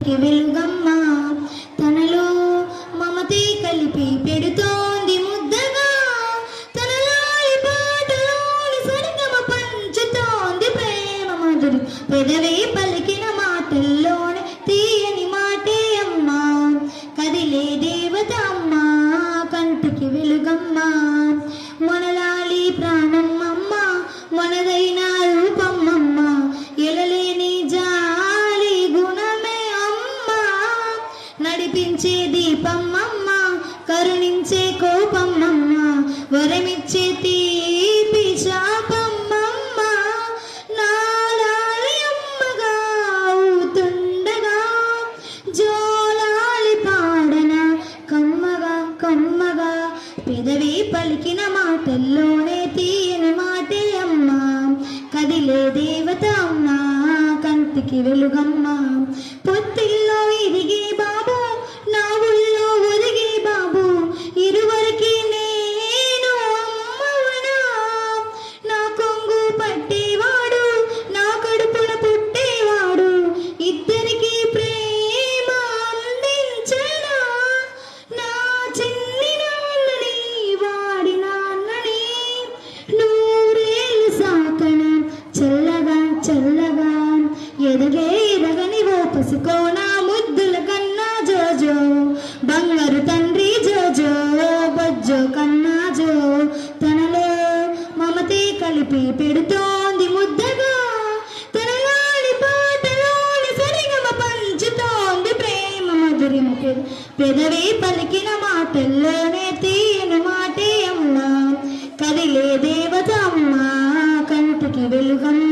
వెలుగమ్మ తనలో మమతే కలిపి పెడుతోంది ముద్దగా, తనలాలి పాటలోని సరిగమ పంచుతోంది ప్రేమ మధురి, పెదవే పలికిన మాటల్లోనే తీయని మాటే అమ్మ, కదిలే దేవత అమ్మ కంటికి వెలుగమ్మ, మొనలాలి ప్రాణం అమ్మ మనదైన రూపమ్మమ్మ, ఎలలేని జాలి గుణమే అమ్మ, నడిపించే దీపమ్మమ్మ కరుణించే కోపమ్మమ్మ, వరమిచ్చే తీపి శాపమ్మమ్మ, నాలాలి అమ్మగా అవుతుండగా జోలాలి పాడన కమ్మగా కమ్మగా, పెదవి పలికిన మాటల్లోనే తీయని మాటే అమ్మ, కదిలే దేవత అమ్మ కంటికి వెలుగమ్మ, పొత్తిల్లో ఎదిగే బాబు నా ఊళ్ళో ఒదిగే బాబు, ఇరువరికి నేను అమ్మవనా, నా కొంగు పట్టేవాడు నా కడుపున పుట్టేవాడు, ఇద్దరికి ప్రేమ అందించనా, నా చిన్ని నాన్నని వాడి నాన్నని నూరేళ్ళు సాకన చల్లగా చల్లగా, ఎదగే ఎదగని ఓ పసుకోనా ముద్దుల కన్నా జోజో, బంగారు తండ్రి జోజో బొజ్జో కన్నా జో, తనలో మమతే కలిపి పెడుతోంది ముద్దగా, తనలాడి పాటలోని సరిగమ పంచుతోంది ప్రేమ మధురి, పెదవి పలికిన మాటల్లోనే తీయని మాటే అమ్మ, కదిలే దేవత అమ్మ కంటికి వెలుగమ్మ.